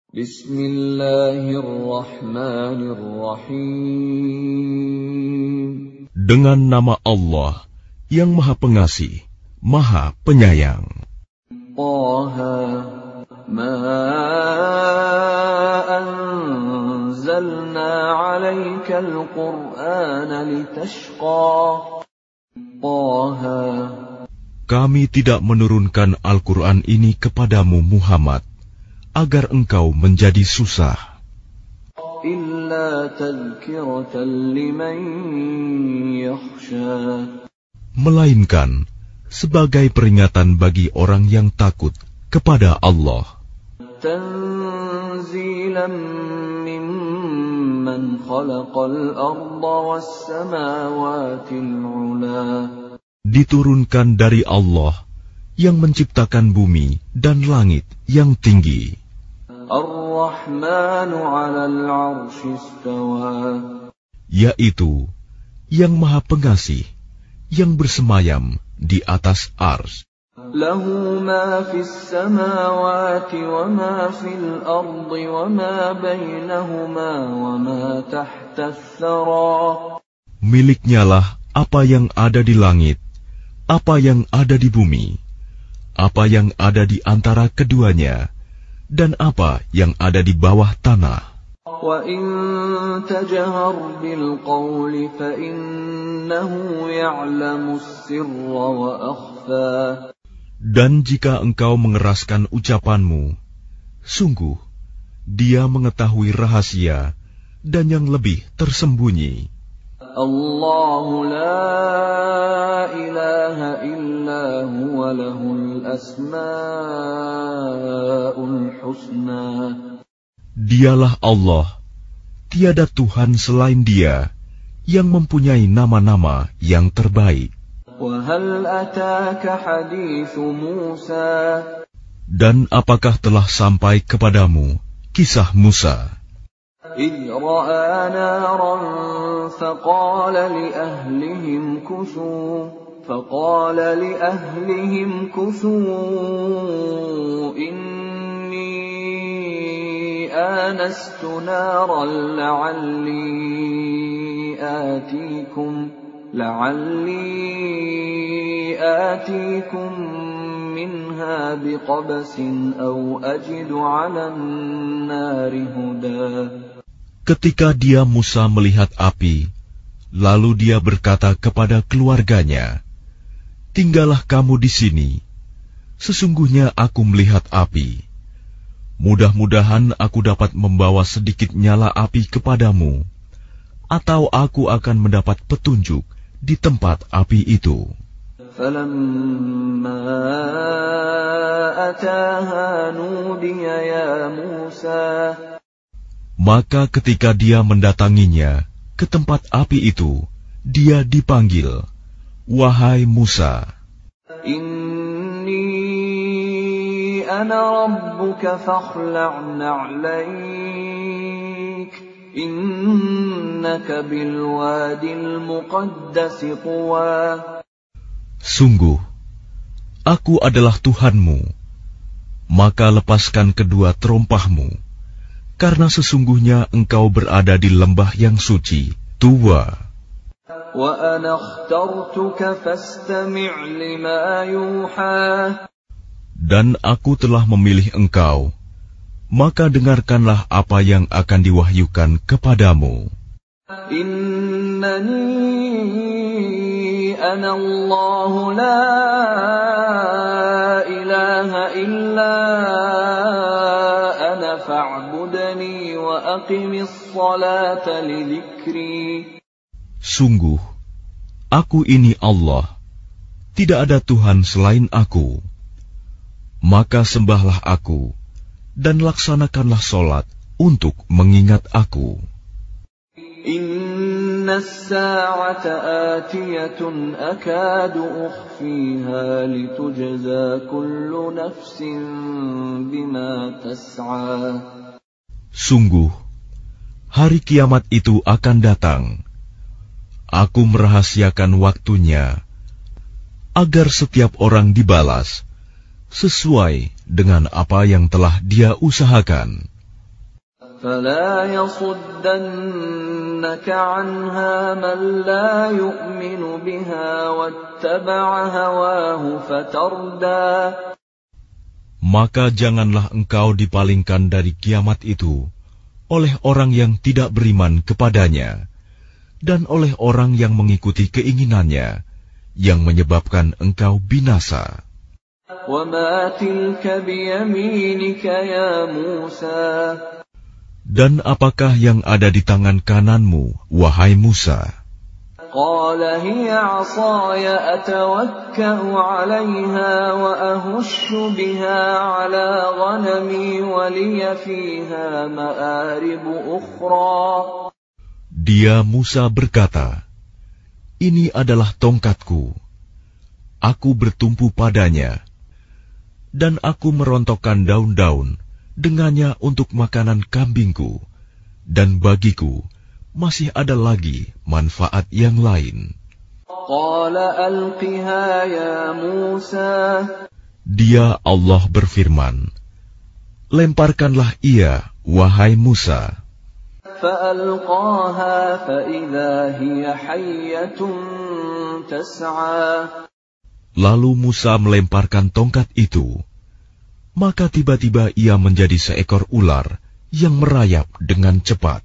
Bismillahirrahmanirrahim. Dengan nama Allah yang Maha Pengasih, Maha Penyayang. Taha, ma anzalna 'alaikal Qur'ana litashqa. Taha, kami tidak menurunkan Al-Quran ini kepadamu Muhammad agar engkau menjadi susah, illa tadhkiratan liman yakhsha, melainkan sebagai peringatan bagi orang yang takut kepada Allah. Tanzilan mimman khalaqal arda was samawatil 'ula, diturunkan dari Allah yang menciptakan bumi dan langit yang tinggi. Ar-Rahmanu 'alal 'arsy istawa, yaitu yang Maha Pengasih, yang bersemayam di atas ars. Lahu ma fis samawati wa ma fil ardi wa ma bainahuma wa ma tahta ats-tsara, Miliknyalah apa yang ada di langit, apa yang ada di bumi, apa yang ada di antara keduanya, dan apa yang ada di bawah tanah. Wa in tajhar bil qawli fa innahu ya'lamu as-sirra wa akhfa. Dan jika engkau mengeraskan ucapanmu, sungguh Dia mengetahui rahasia dan yang lebih tersembunyi. Allahu la ilaha illa huwa lahul asma'ul husna. Dialah Allah, tiada Tuhan selain Dia, yang mempunyai nama-nama yang terbaik. Wa hal ataka hadithu Musa, dan apakah telah sampai kepadamu kisah Musa, إذ رأى نارا فقال لأهلهم كثوا إني آنست نارا لعلي آتيكم منها بقبس أو أجد على النار هدى. Ketika dia Musa melihat api, lalu dia berkata kepada keluarganya, "Tinggallah kamu di sini. Sesungguhnya aku melihat api. Mudah-mudahan aku dapat membawa sedikit nyala api kepadamu, atau aku akan mendapat petunjuk di tempat api itu." فَلَمَّا أَتَاهَا نُودِيَ يَا مُوسَى. Maka ketika dia mendatanginya ke tempat api itu, dia dipanggil, "Wahai Musa, Inni ana rabbuka fakhla'na 'alaik, innaka bil wadil muqaddas tuwa." Sungguh, aku adalah Tuhanmu, maka lepaskan kedua terompahmu, karena sesungguhnya engkau berada di lembah yang suci, Tuwa. Wa ana akhtartuka fastami' lima yuha. Dan aku telah memilih engkau, maka dengarkanlah apa yang akan diwahyukan kepadamu. Innani ana Allah la ilaha illa ana fa'budni wa aqimis salata li dzikri. Sungguh, aku ini Allah, tidak ada Tuhan selain aku. Maka sembahlah aku, dan laksanakanlah solat untuk mengingat aku. Inna as-sa'ata atiyatun akadu ukhfiha litujza kullu nafsin bima tas'a. Sungguh, hari kiamat itu akan datang. Aku merahasiakan waktunya, agar setiap orang dibalas sesuai dengan apa yang telah dia usahakan. فلا يصدنك عنها من لا يؤمن بها واتبع هواه فتردى. Maka janganlah engkau dipalingkan dari kiamat itu oleh orang yang tidak beriman kepadanya dan oleh orang yang mengikuti keinginannya yang menyebabkan engkau binasa. وَمَا تِلْكَ بِيَمِينِكَ يَا مُوسَى. Dan apakah yang ada di tangan kananmu, wahai Musa? قال هي عصاي أتوكأ عليها وأهش بها على غنمي ولي فيها مآرب أخرى. Dia Musa berkata, ini adalah tongkatku. Aku bertumpu padanya, dan aku merontokkan daun-daun dengannya untuk makanan kambingku, dan bagiku masih ada lagi manfaat yang lain. Dia Allah berfirman, lemparkanlah ia, wahai Musa. Lalu Musa melemparkan tongkat itu. Maka tiba-tiba ia menjadi seekor ular yang merayap dengan cepat.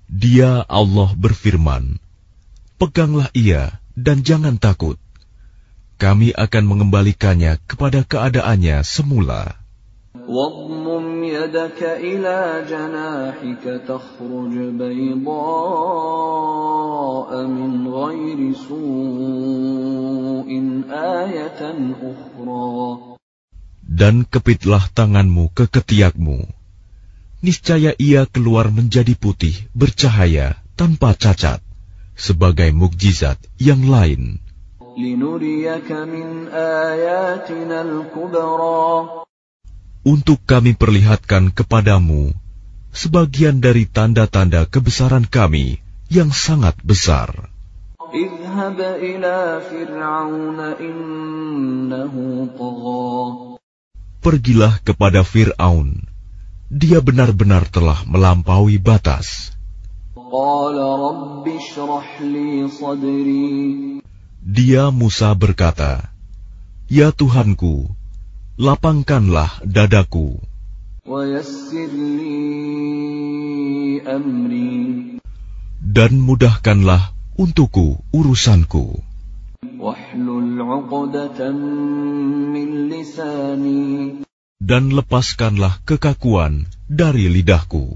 Dia Allah berfirman, peganglah ia dan jangan takut. Kami akan mengembalikannya kepada keadaannya semula. واضمم يدك إلى جناحك تخرج بيضاء من غير سوء آية أخرى. Dan kepitlah tanganmu ke ketiakmu. Niscaya ia keluar menjadi putih, bercahaya, tanpa cacat, sebagai mukjizat yang lain. لنريك من آياتنا الكبرى. Untuk kami perlihatkan kepadamu sebagian dari tanda-tanda kebesaran kami yang sangat besar. اذهب إلى فرعون إنه طغى. Pergilah kepada Fir'aun, dia benar-benar telah melampaui batas. قال رب اشرح لي صدري. Dia Musa berkata, ya Tuhanku, lapangkanlah dadaku. ويسر لي أمري. Dan mudahkanlah untukku urusanku. واحلل عقدة من لساني. Dan lepaskanlah kekakuan dari lidahku.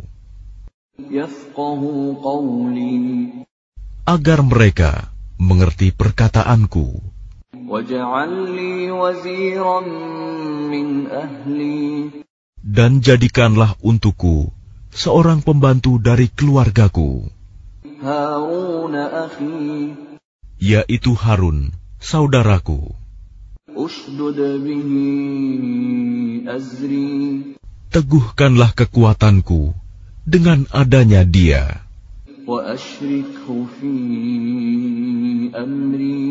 يفقهوا قولي. Agar mereka mengerti perkataanku. واجعل لي وزيرا من أهلي. Dan jadikanlah untukku seorang pembantu dari keluargaku. هارون أخي. Yaitu Harun, saudaraku. أشدد به أزري. Teguhkanlah kekuatanku dengan adanya dia. وأشركه في أمري.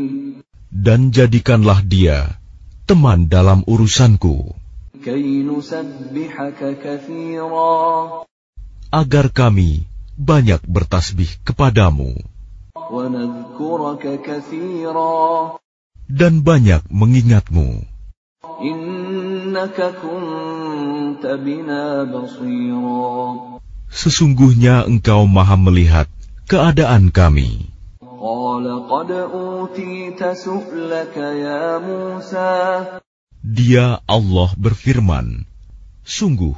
Dan jadikanlah dia teman dalam urusanku. كي نسبحك كثيرا. Agar kami banyak bertasbih kepadamu. ونذكرك كثيرا. Dan banyak mengingatmu. إنك كنت بنا بصيرا. Sesungguhnya engkau maha melihat keadaan kami. قال قد أوتيت سؤلك يا موسى. Dia Allah berfirman, sungguh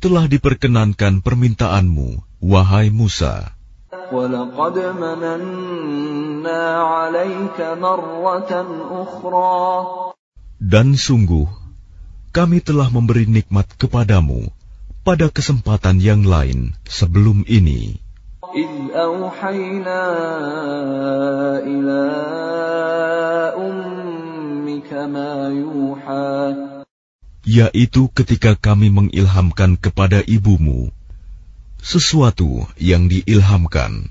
telah diperkenankan permintaanmu, wahai Musa. وَلَقَدْ مَنَنَّا عَلَيْكَ مَرَّةً أُخْرَى. Dan sungguh kami telah memberi nikmat kepadamu pada kesempatan yang lain sebelum ini. إِذْ أَوْحَيْنَا إِلَىٰ أُمِّكَ مَا يُوحَىٰ. Yaitu ketika kami mengilhamkan kepada ibumu sesuatu yang diilhamkan.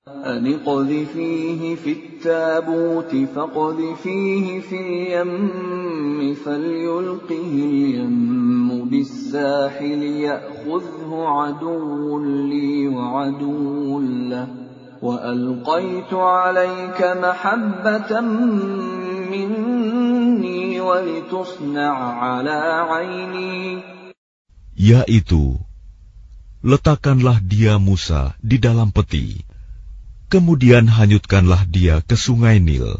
أَنِ أن اقذفيه في التابوت فاقذفيه في اليم فليلقه اليم بالساحل يأخذه عدو لي وعدو له وألقيت عليك محبة مني ولتصنع على عيني. Yaitu, letakkanlah dia Musa di dalam peti, kemudian hanyutkanlah dia ke sungai Nil.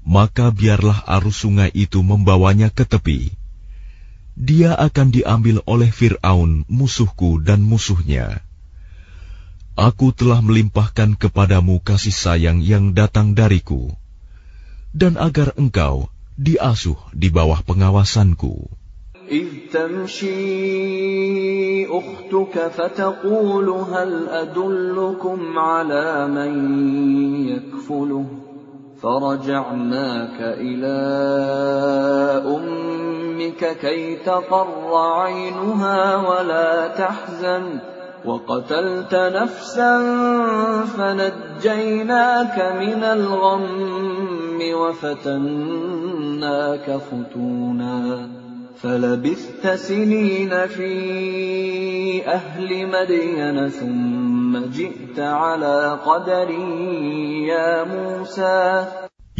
Maka biarlah arus sungai itu membawanya ke tepi. Dia akan diambil oleh Fir'aun, musuhku dan musuhnya. Aku telah melimpahkan kepadamu kasih sayang yang datang dariku, dan agar engkau diasuh di bawah pengawasanku. إذ تمشي أختك فتقول هل أدلكم على من يكفله فرجعناك إلى أمك كي تقر عينها ولا تحزن وقتلت نفسا فنجيناك من الغم وفتناك فتونا فلبثت سنين في أهل مدين ثم جئت على قدر يا موسى.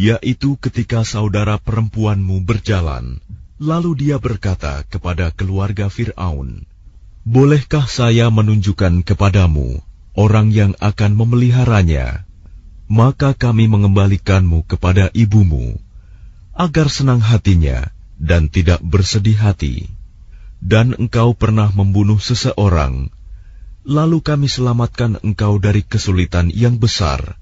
Yaitu ketika saudara perempuanmu berjalan, lalu dia berkata kepada keluarga Fir'aun, bolehkah saya menunjukkan kepadamu orang yang akan memeliharanya? Maka kami mengembalikanmu kepada ibumu, agar senang hatinya dan tidak bersedih hati. Dan engkau pernah membunuh seseorang, lalu kami selamatkan engkau dari kesulitan yang besar,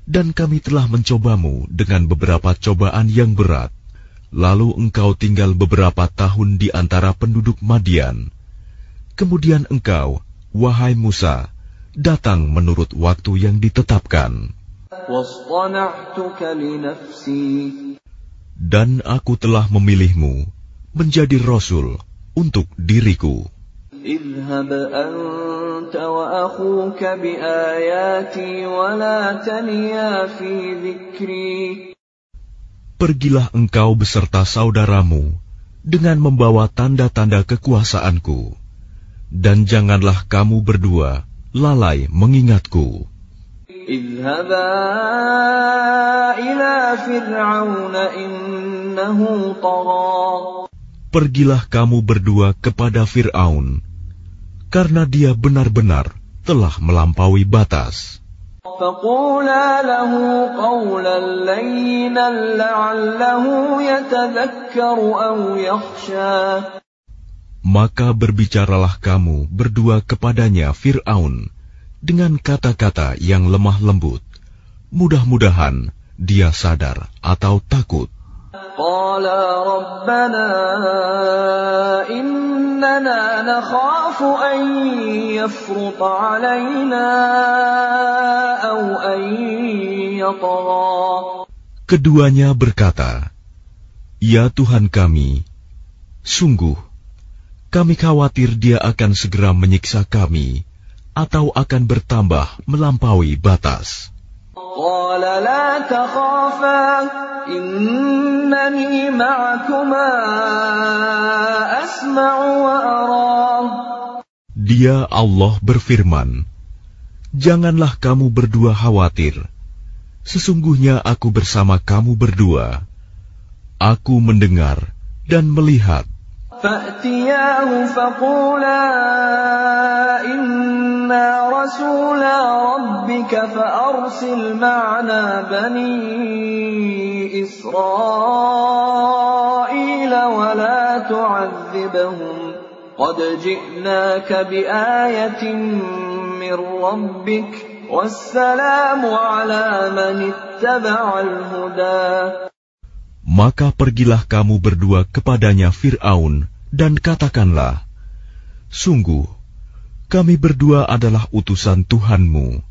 dan kami telah mencobamu dengan beberapa cobaan yang berat. Lalu engkau tinggal beberapa tahun di antara penduduk Madian. Kemudian engkau, wahai Musa, datang menurut waktu yang ditetapkan. Dan aku telah memilihmu menjadi Rasul untuk diriku. اذهب أنت وأخوك بآياتي ولا تنيا في ذكري. Pergilah engkau beserta saudaramu dengan membawa tanda-tanda kekuasaanku, dan janganlah kamu berdua lalai mengingatku. اذهبا إلى فرعون إنه طغى. Pergilah kamu berdua kepada Fir'aun, karena dia benar-benar telah melampaui batas. فقولا له قولا لينا لعله يتذكر أو يخشى. Maka berbicaralah kamu berdua kepadanya Fir'aun dengan kata-kata yang lemah lembut. Mudah-mudahan dia sadar atau takut. قالا ربنا إننا نخاف أن يفرط علينا أو أن يطغى. Keduanya berkata, ya Tuhan kami, sungguh kami khawatir dia akan segera menyiksa kami atau akan bertambah melampaui batas. قال لا تخافا إنني معكما أسمع وأرى. Dia Allah berfirman, janganlah kamu berdua khawatir. Sesungguhnya aku bersama kamu berdua. Aku mendengar dan melihat. فأتياه فقولا إنا رسولا ربك فأرسل معنا بني إسرائيل ولا تعذبهم قد جئناك بآية من ربك والسلام على من اتبع الهدى. Maka pergilah kamu berdua kepadanya Fir'aun dan katakanlah, sungguh, kami berdua adalah utusan Tuhanmu.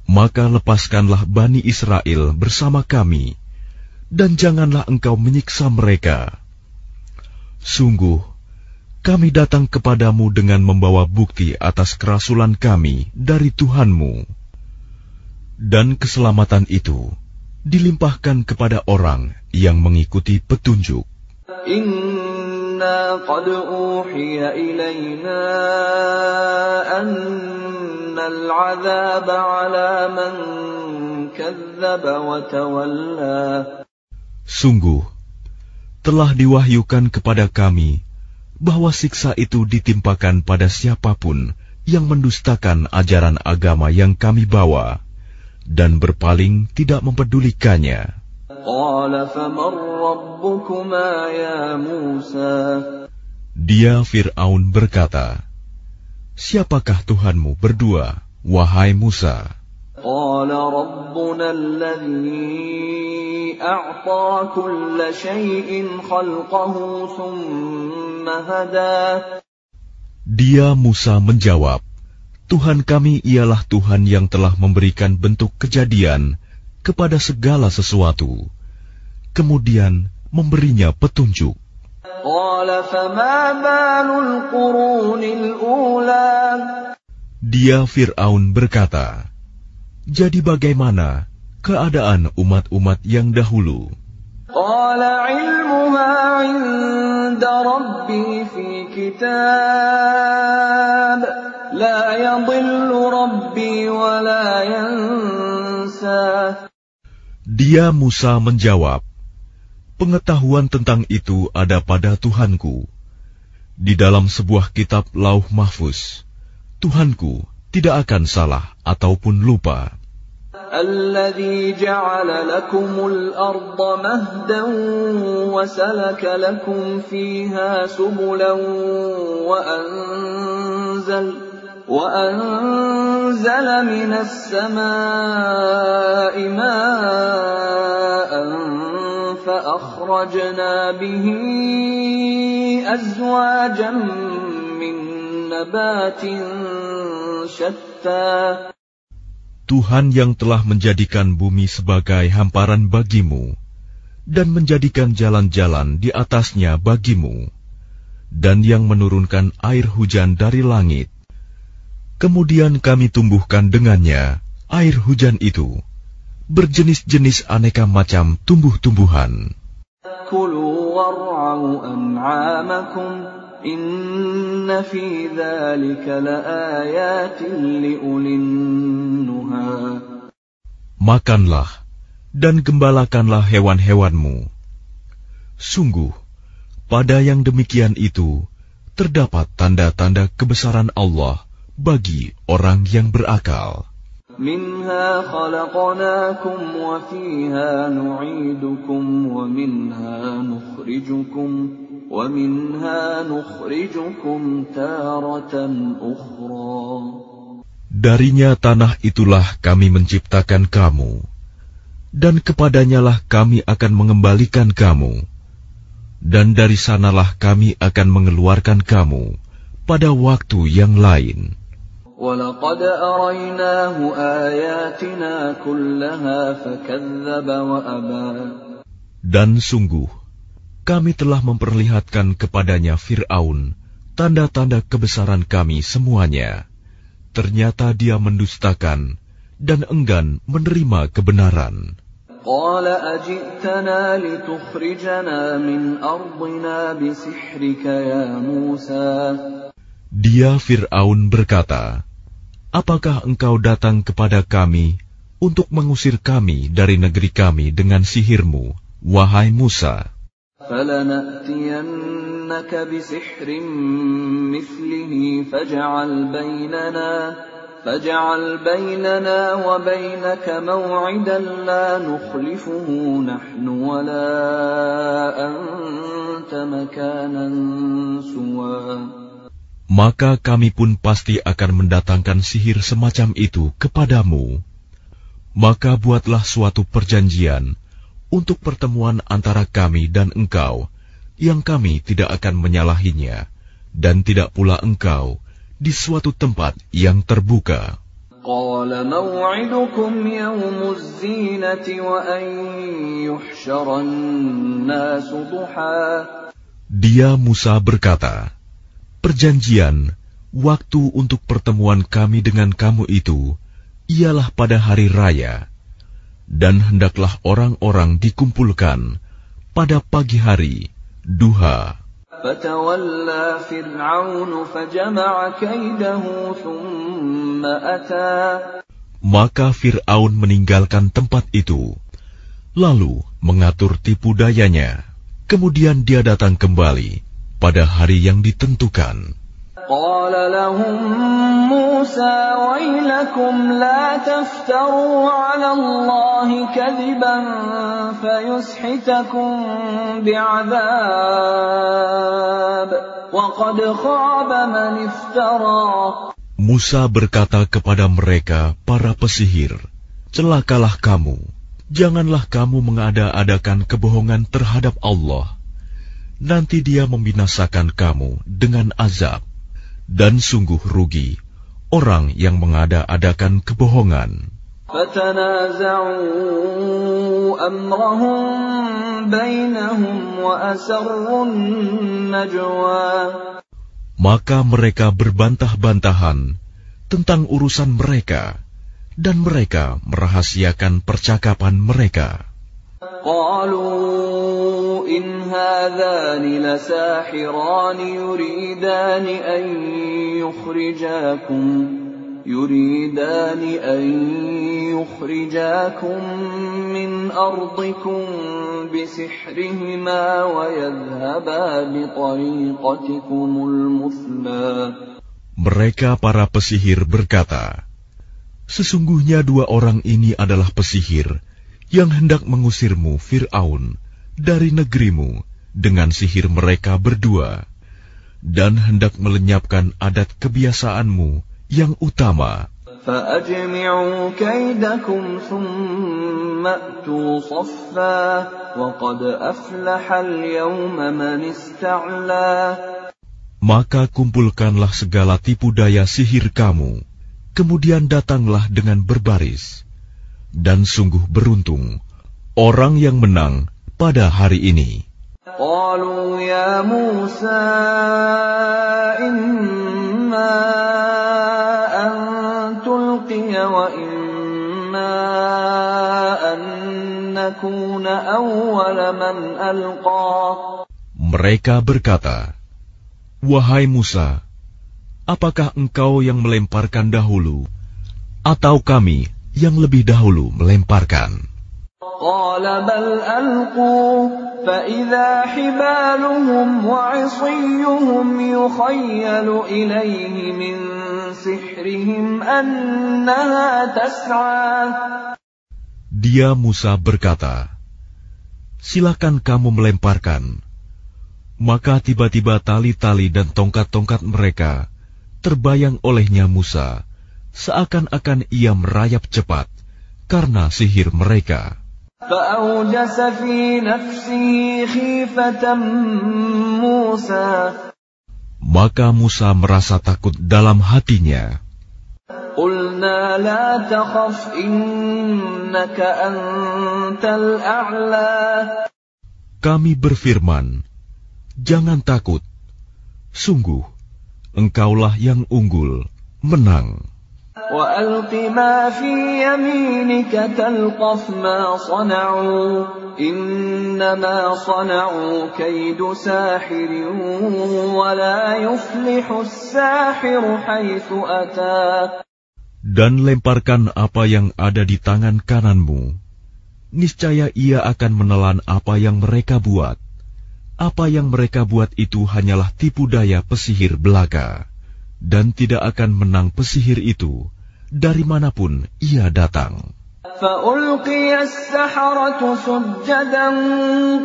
Maka lepaskanlah Bani Israel bersama kami, dan janganlah engkau menyiksa mereka. Sungguh, kami datang kepadamu dengan membawa bukti atas kerasulan kami dari Tuhanmu. Dan keselamatan itu dilimpahkan kepada orang yang mengikuti petunjuk. Inna qad uhiya ilayna annal 'adzaba 'ala man kadzdzaba wa tawalla. Sungguh, telah diwahyukan kepada kami bahwa siksa itu ditimpakan pada siapapun yang mendustakan ajaran agama yang kami bawa dan berpaling tidak mempedulikannya. Qala faman rabbukuma ya Musa. Dia Fir'aun berkata, siapakah Tuhanmu berdua, wahai Musa? Qala rabbuna alladhi a'ta kulla shay'in khalqahu thumma hada. Dia Musa menjawab, Tuhan kami ialah Tuhan yang telah memberikan bentuk kejadian kepada segala sesuatu, kemudian memberinya petunjuk. Dia Fir'aun berkata, jadi bagaimana keadaan umat-umat yang dahulu? Dia Musa menjawab, pengetahuan tentang itu ada pada Tuhanku. Di dalam sebuah kitab Lauh Mahfuz, Tuhanku tidak akan salah ataupun lupa. الذي جعل لكم الأرض مهدا وسلك لكم فيها سبلا وأنزل من السماء ماء فأخرجنا به أزواجا من نبات شتى. Tuhan yang telah menjadikan bumi sebagai hamparan bagimu dan menjadikan jalan-jalan di atasnya bagimu, dan yang menurunkan air hujan dari langit. Kemudian kami tumbuhkan dengannya air hujan itu berjenis-jenis aneka macam tumbuh-tumbuhan. Kulu war'au an'amakum inna fi dzalika laayatin liulin nuha. Makanlah dan gembalakanlah hewan-hewanmu. Sungguh, pada yang demikian itu terdapat tanda-tanda kebesaran Allah bagi orang yang berakal. Minha khalaqnakum wa fiha nu'idukum wa minha nukhrijukum taratan ukhra. Darinya tanah itulah kami menciptakan kamu, dan kepadanyalah kami akan mengembalikan kamu, dan dari sanalah kami akan mengeluarkan kamu pada waktu yang lain. وَلَقَدْ أَرَيْنَاهُ آيَاتِنَا كُلَّهَا فَكَذَّبَ وَأَبَى. Dan sungguh, kami telah memperlihatkan kepadanya Fir'aun tanda-tanda kebesaran kami semuanya. Ternyata dia mendustakan dan enggan menerima kebenaran. قَالَ أَجِئْتَنَا لِتُخْرِجَنَا مِنْ أَرْضِنَا بِسِحْرِكَ يَا مُوسَى. Dia Fir'aun berkata, apakah engkau datang kepada kami untuk mengusir kami dari negeri kami dengan sihirmu, wahai Musa? فَلَنَأْتِيَنَّكَ بِسِحْرٍ مِثْلِهِ فَاجْعَلْ بَيْنَنَا وَبَيْنَكَ مَوْعِدًا لَا نُخْلِفُهُ نَحْنُ وَلَا أَنْتَ مَكَانًا سُوًى. Maka kami pun pasti akan mendatangkan sihir semacam itu kepadamu. Maka buatlah suatu perjanjian untuk pertemuan antara kami dan engkau, yang kami tidak akan menyalahinya, dan tidak pula engkau di suatu tempat yang terbuka. قَالَ مَوْعِدُكُمْ يَوْمُ الزِّينَةِ وَأَنْ يُحْشَرَ النَّاسُ ضُحًى. Dia Musa berkata, perjanjian, waktu untuk pertemuan kami dengan kamu itu ialah pada hari raya, dan hendaklah orang-orang dikumpulkan pada pagi hari, duha. فَتَوَلَّى فِرْعَوْنُ فَجَمَعَ كَيْدَهُ ثُمَّ أَتَى. Maka Fir'aun meninggalkan tempat itu, lalu mengatur tipu dayanya. Kemudian dia datang kembali pada hari yang ditentukan. قال لهم موسى ويلكم لا تفتروا على الله كذبا فيسحتكم بعذاب وقد خاب من افترى. Musa berkata kepada mereka, para pesihir, celakalah kamu, janganlah kamu mengada-adakan kebohongan terhadap Allah. Nanti dia membinasakan kamu dengan azab. Dan sungguh rugi orang yang mengada-adakan kebohongan. فَتَنَازَعُوا أَمْرَهُمْ بَيْنَهُمْ وَأَسَرُّوا النَّجْوَى. Maka mereka berbantah-bantahan tentang urusan mereka, dan mereka merahasiakan percakapan mereka. قالوا إن هذان لساحران يريدان أن يخرجاكم من أرضكم بسحرهما ويذهبا بطريقتكم المثلى. Mereka para pesihir berkata, sesungguhnya dua orang ini adalah pesihir yang hendak mengusirmu, Fir'aun, dari negerimu dengan sihir mereka berdua, dan hendak melenyapkan adat kebiasaanmu yang utama. فَأَجْمِعُوا كَيْدَكُمْ ثُمَّ أْتُوا صَفًّا وَقَدْ أَفْلَحَ الْيَوْمَ مَنِ اسْتَعْلَى. Maka kumpulkanlah segala tipu daya sihir kamu, kemudian datanglah dengan berbaris. Dan sungguh beruntung orang yang menang pada hari ini. قالوا يا موسى إما أن تلقي وإما أن نكون أول من ألقى. Mereka berkata, wahai Musa, apakah engkau yang melemparkan dahulu, atau kami yang lebih dahulu melemparkan? قال بل ألقوا فإذا حبالهم وعصيهم يخيل إليه من سحرهم أنها تسعى. Dia Musa berkata, silakan kamu melemparkan. Maka tiba-tiba tali-tali dan tongkat-tongkat mereka terbayang olehnya Musa, seakan-akan ia merayap cepat karena sihir mereka. فأوجس في نفسه خيفة موسى. Maka Musa merasa takut dalam hatinya. قلنا لا تخف إنك أنت الأعلى. Kami berfirman, jangan takut, sungguh engkaulah yang unggul, menang. وَأَلْقِ مَا فِي يَمِينِكَ تَلْقَفْ مَا صَنَعُوا إِنَّمَا صَنَعُوا كَيْدُ سَاحِرٍ وَلَا يُفْلِحُ السَّاحِرُ حَيْثُ أَتَى. Dan lemparkan apa yang ada di tangan kananmu. Niscaya ia akan menelan apa yang mereka buat. Apa yang mereka buat itu hanyalah tipu daya pesihir belaka. Dan tidak akan menang pesihir itu dari manapun ia datang. فَأُلْقِيَ السَّحَرَةُ سُجَّدًا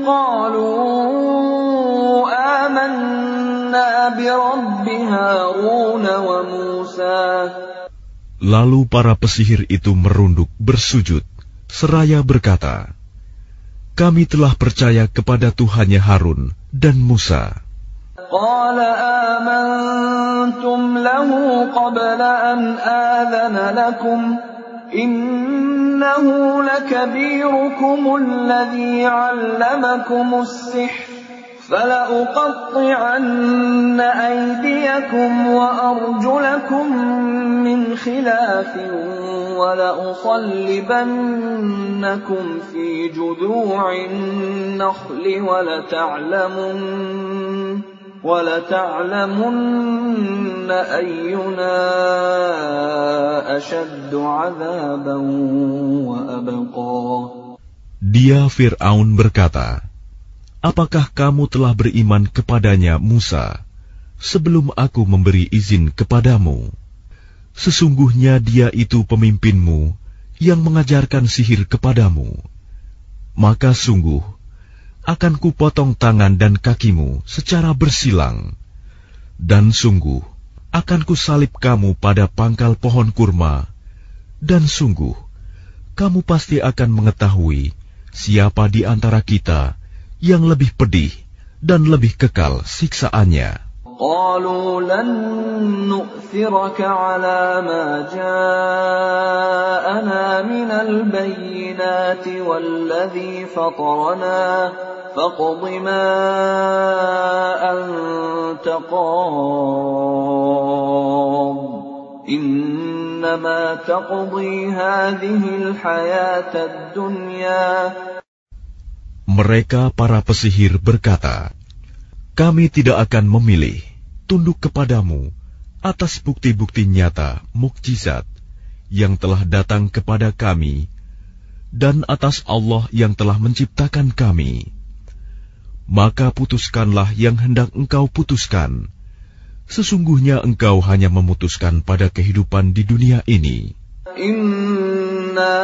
قَالُوا آمَنَّا بِرَبِّ هَارُونَ وَمُوسَى. Lalu para pesihir itu merunduk bersujud, seraya berkata, kami telah percaya kepada Tuhannya Harun dan Musa. قال آمنتم له قبل أن آذن لكم إنه لكبيركم الذي علمكم السحر فلأقطعن أيديكم وأرجلكم من خلاف ولأصلبنكم في جذوع النخل ولتعلمن أينا أشد عذابا وأبقى. Dia Fir'aun berkata, apakah kamu telah beriman kepadanya Musa sebelum aku memberi izin kepadamu? Sesungguhnya dia itu pemimpinmu yang mengajarkan sihir kepadamu. Maka sungguh akan kupotong tangan dan kakimu secara bersilang, dan sungguh akan kusalib kamu pada pangkal pohon kurma, dan sungguh kamu pasti akan mengetahui siapa di antara kita yang lebih pedih dan lebih kekal siksaannya. قالوا لن نؤثرك على ما جاءنا من البينات والذي فطرنا فاقض ما أنت قاض إنما تقضي هذه الحياة الدنيا. Mereka para pesihir berkata, kami tidak akan memilih tunduk kepadamu atas bukti-bukti nyata mukjizat yang telah datang kepada kami dan atas Allah yang telah menciptakan kami. Maka putuskanlah yang hendak engkau putuskan. Sesungguhnya engkau hanya memutuskan pada kehidupan di dunia ini. Inna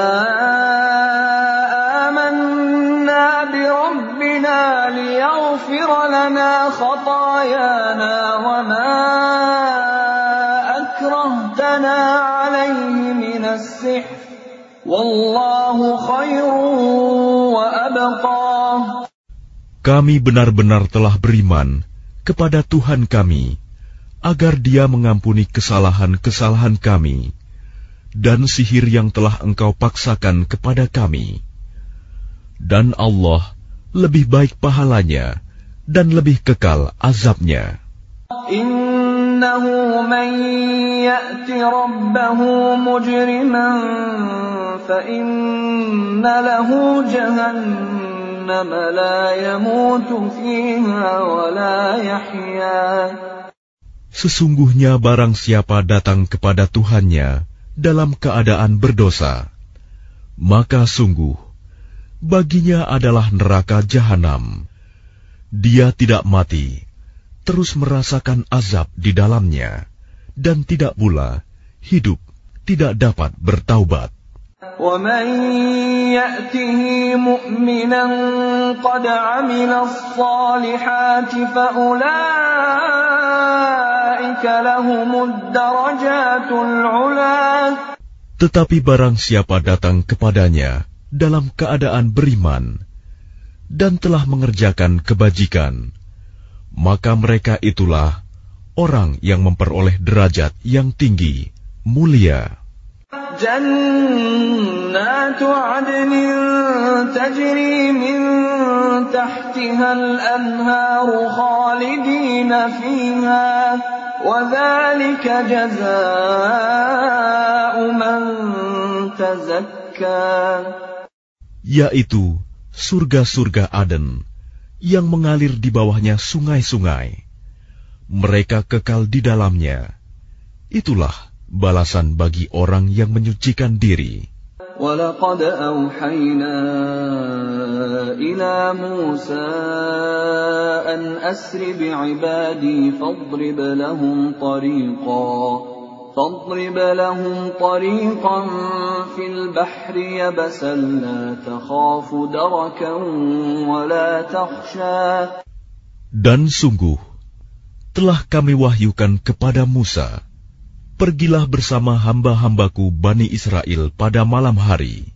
amanna bi rabbina liyaghfir lana khatayana wa ma akrahtana alayhi minas sihr wallahu khairun wa abqa. Kami benar-benar telah beriman kepada Tuhan kami agar Dia mengampuni kesalahan-kesalahan kami dan sihir yang telah engkau paksakan kepada kami. Dan Allah lebih baik pahalanya dan lebih kekal azabnya. Innahu man ya'ti rabbahu mujriman fa inna lahu jahannam la yamutu fiha wa la yahya. Sesungguhnya barang siapa datang kepada Tuhannya dalam keadaan berdosa, maka sungguh baginya adalah neraka jahanam. Dia tidak mati, terus merasakan azab di dalamnya, dan tidak pula hidup tidak dapat bertaubat. وَمَنْ يَأْتِهِ مُؤْمِنًا قَدْ عَمِلَ الصَّالِحَاتِ فَأُولَئِكَ لَهُمُ الدَّرَجَاتُ الْعُلَى. Tetapi barang siapa datang kepadanya dalam keadaan beriman dan telah mengerjakan kebajikan, maka mereka itulah orang yang memperoleh derajat yang tinggi, mulia. جنات عدن تجري من تحتها الأنهار خالدين فيها وذلك جزاء من تزكى. Yaitu surga-surga Aden yang mengalir di bawahnya sungai-sungai. Mereka kekal di dalamnya. Itulah balasan bagi orang yang menyucikan diri. وَلَقَدْ أَوْحَيْنَا إِلَى مُوسَىٰ أَنْ أَسْرِ بِعِبَادِي فَاضْرِبْ لَهُمْ طَرِيقًا فِي الْبَحْرِ يَبَسًا لَا تَخَافُ دَرَكًا وَلَا تَخْشَىٰ. Dan sungguh telah kami wahyukan kepada Musa, pergilah bersama hamba-hambaku Bani Israel pada malam hari,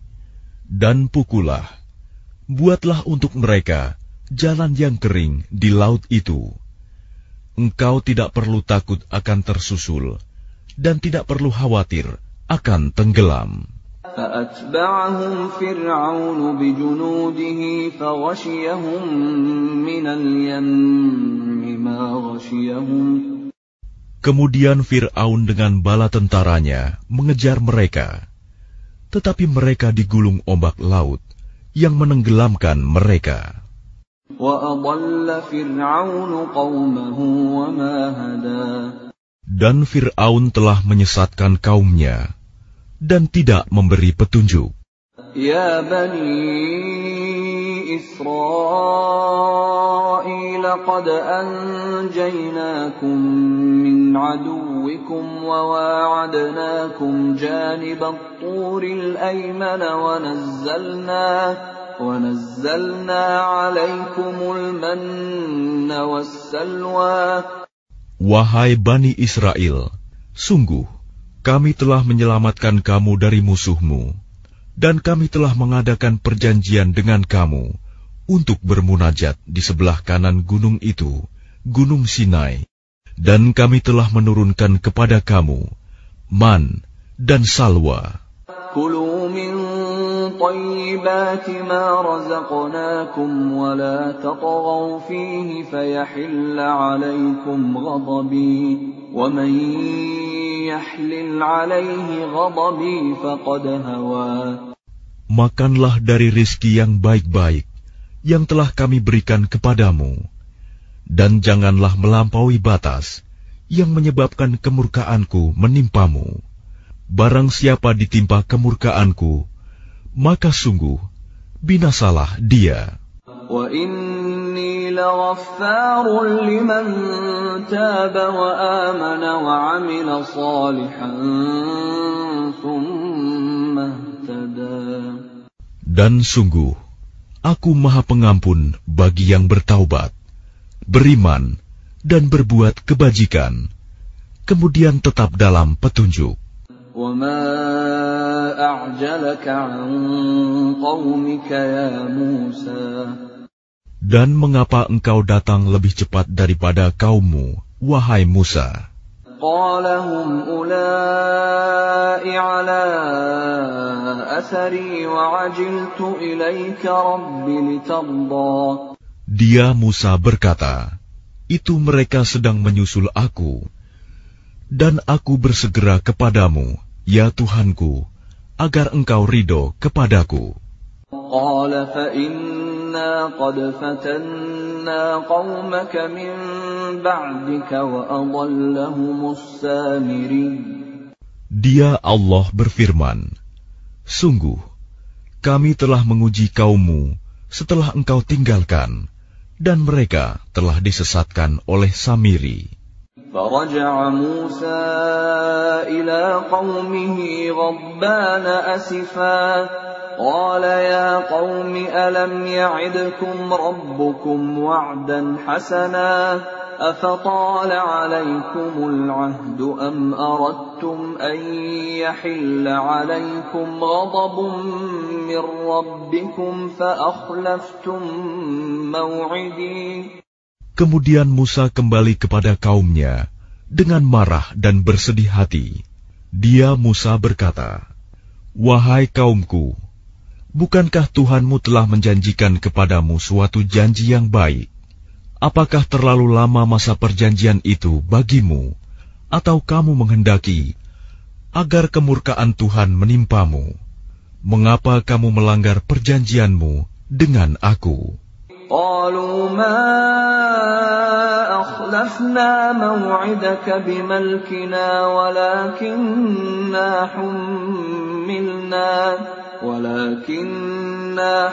dan pukullah, buatlah untuk mereka jalan yang kering di laut itu. Engkau tidak perlu takut akan tersusul, dan tidak perlu khawatir akan tenggelam. فأتبعهم فرعون بجنوده فغشيهم من اليم ما غشيهم. Kemudian Fir'aun dengan bala tentaranya mengejar mereka, tetapi mereka digulung ombak laut yang menenggelamkan mereka. Dan Fir'aun telah menyesatkan kaumnya dan tidak memberi petunjuk. Ya Bani Israel, qad anjaynakum min aduwikum wa wa'adnakum janibat turil ayman wa nazzalna alaikumul manna wassalwa. Wahai Bani Israel, sungguh kami telah menyelamatkan kamu dari musuhmu, dan kami telah mengadakan perjanjian dengan kamu untuk bermunajat di sebelah kanan gunung itu, Gunung Sinai, dan kami telah menurunkan kepada kamu man dan salwa. Kulu min tayyibati ma razaqnakum wa la tatghaw fihi fayahilla alaykum ghadabi wa man yahlil alayhi ghadabi faqad hawa. Makanlah dari rizki yang baik-baik yang telah kami berikan kepadamu, dan janganlah melampaui batas yang menyebabkan kemurkaanku menimpamu. Barang siapa ditimpa kemurkaanku, maka sungguh binasalah dia. Wa inni laghaffarun liman taba wa amana wa amila salihan thumma ihtada. Dan sungguh Aku Maha Pengampun bagi yang bertaubat, beriman, dan berbuat kebajikan, kemudian tetap dalam petunjuk. وَمَا أَعْجَلَكَ عَنْ قَوْمِكَ يَا مُوسَى. Dan mengapa engkau datang lebih cepat daripada kaummu, wahai Musa? قَالَ هُمْ أُولَاءِ عَلَىٰ أَثَرِي وَعَجِلْتُ إِلَيْكَ رَبِّ لِتَرْضَىٰ. Dia Musa berkata, itu mereka sedang menyusul aku, dan aku bersegera kepadamu, ya Tuhanku, agar engkau ridho kepadaku. قَالَ فَإِنَّا قَدْ فَتَنَّا قَوْمَكَ مِنْ بَعْدِكَ وَأَضَلَّهُمُ السَّامِرِيُّ. Dia Allah berfirman, sungguh, kami telah menguji kaummu setelah engkau tinggalkan, dan mereka telah disesatkan oleh Samiri. فَرَجَعَ مُوسَى إِلَىٰ قَوْمِهِ غَضْبَانَ أَسِفًا قَالَ يَا قَوْمِ أَلَمْ يَعِدْكُمْ رَبُّكُمْ وَعْدًا حَسَنًا أَفَطَالَ عَلَيْكُمُ الْعَهْدُ أَمْ أَرَدتُّمْ أَن يَحِلَّ عَلَيْكُمْ غَضَبٌ مِّن رَّبِّكُمْ فَأَخْلَفْتُم مَّوْعِدِي. Kemudian Musa kembali kepada kaumnya dengan marah dan bersedih hati. Dia Musa berkata, wahai kaumku, bukankah Tuhanmu telah menjanjikan kepadamu suatu janji yang baik? Apakah terlalu lama masa perjanjian itu bagimu, atau kamu menghendaki agar kemurkaan Tuhan menimpamu? Mengapa kamu melanggar perjanjianmu dengan aku? قالوا ما أخلفنا موعدك بملكنا ولكننا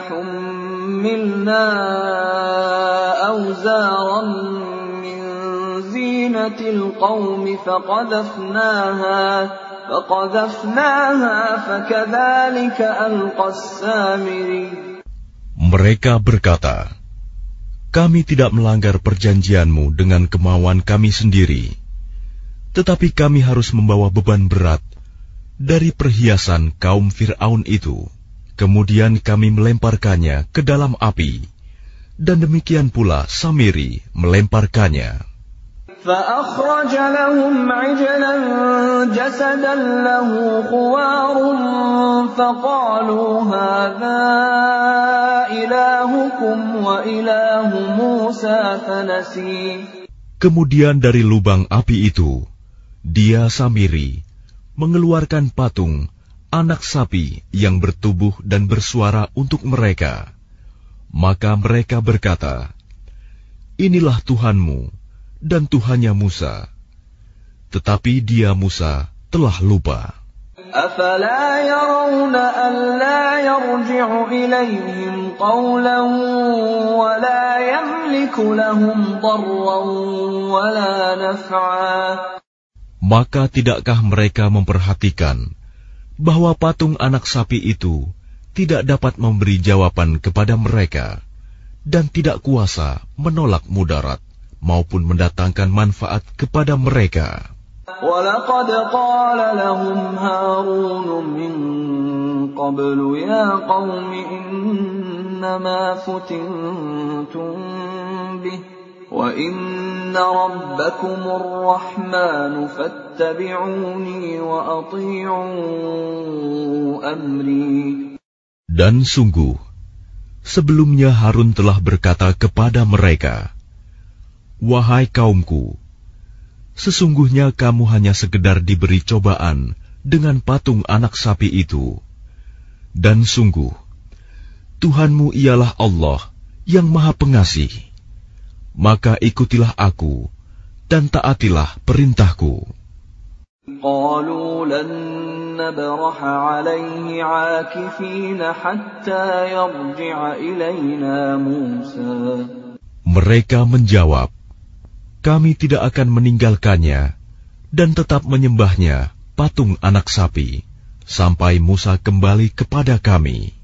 حملنا أوزارا من زينة القوم فقذفناها فكذلك ألقى السامري. Mereka berkata, kami tidak melanggar perjanjianmu dengan kemauan kami sendiri, tetapi kami harus membawa beban berat dari perhiasan kaum Fir'aun itu. Kemudian kami melemparkannya ke dalam api, dan demikian pula Samiri melemparkannya. فأخرج لهم عجلا جسدا له خوار فقالوا هذا إلهكم وإله موسى فنسي. Kemudian dari lubang api itu, dia Samiri mengeluarkan patung anak sapi yang bertubuh dan bersuara untuk mereka. Maka mereka berkata, inilah Tuhanmu dan Tuhannya Musa. Tetapi dia Musa telah lupa. أَفَلَا يَرَوْنَ أَلَّا يَرْجِعُ إِلَيْهِمْ قَوْلًا وَلَا يَمْلِكُ لَهُمْ ضَرًّا وَلَا نَفْعًا. Maka tidakkah mereka memperhatikan bahwa patung anak sapi itu tidak dapat memberi jawaban kepada mereka dan tidak kuasa menolak mudarat maupun mendatangkan manfaat kepada mereka. وَلَقَدْ قَالَ لَهُمْ هَارُونُ مِنْ قَبْلُ يَا قَوْمِ إِنَّمَا فُتِنْتُمْ بِهِ وَإِنَّ رَبَّكُمُ الرَّحْمَنُ فَاتَّبِعُونِي وَأَطِيعُوا أَمْرِي. Dan sungguh, sebelumnya Harun telah berkata kepada mereka, wahai kaumku, sesungguhnya kamu hanya sekedar diberi cobaan dengan patung anak sapi itu. Dan sungguh, Tuhanmu ialah Allah yang Maha Pengasih. Maka ikutilah aku dan taatilah perintahku. قَالُوا لَن نَّبْرَحَ عَلَيْهِ عَاكِفِينَ حَتَّى يَرْجِعَ إِلَيْنَا مُوسَى. Mereka menjawab, kami tidak akan meninggalkannya dan tetap menyembahnya patung anak sapi sampai Musa kembali kepada kami.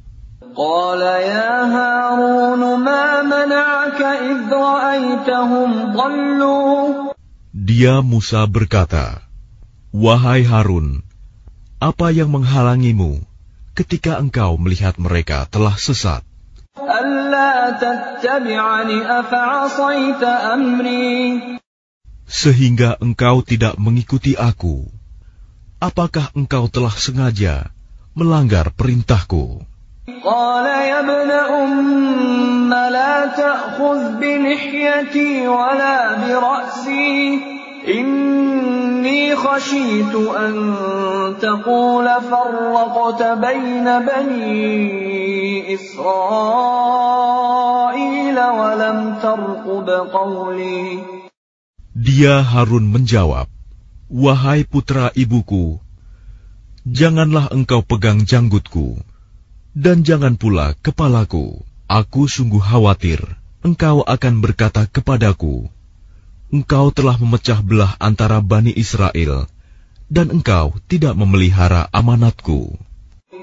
قَالَ يَا هَارُونُ مَا مَنَعَكَ إِذْ رَأَيْتَهُمْ ضَلُّوا. Dia Musa berkata, wahai Harun, apa yang menghalangimu ketika engkau melihat mereka telah sesat? أَلَّا تَتَّبِعَنِ أَفَعَصَيْتَ أَمْرِي. Sehingga engkau tidak mengikuti aku. Apakah engkau telah sengaja melanggar perintahku? قَالَ يَا ابْنَ أُمَّ لَا تَأْخُذْ بِلِحْيَتِي وَلَا بِرَأْسِي إِنِّي خَشِيتُ أَن تَقُولَ فَرَّقْتَ بَيْنَ بَنِي إِسْرَائِيلَ وَلَمْ تَرْقُبْ قَوْلِي. Dia Harun menjawab, wahai putra ibuku, janganlah engkau pegang janggutku, dan jangan pula kepalaku. Aku sungguh khawatir engkau akan berkata kepadaku, engkau telah memecah belah antara Bani Israel, dan engkau tidak memelihara amanatku.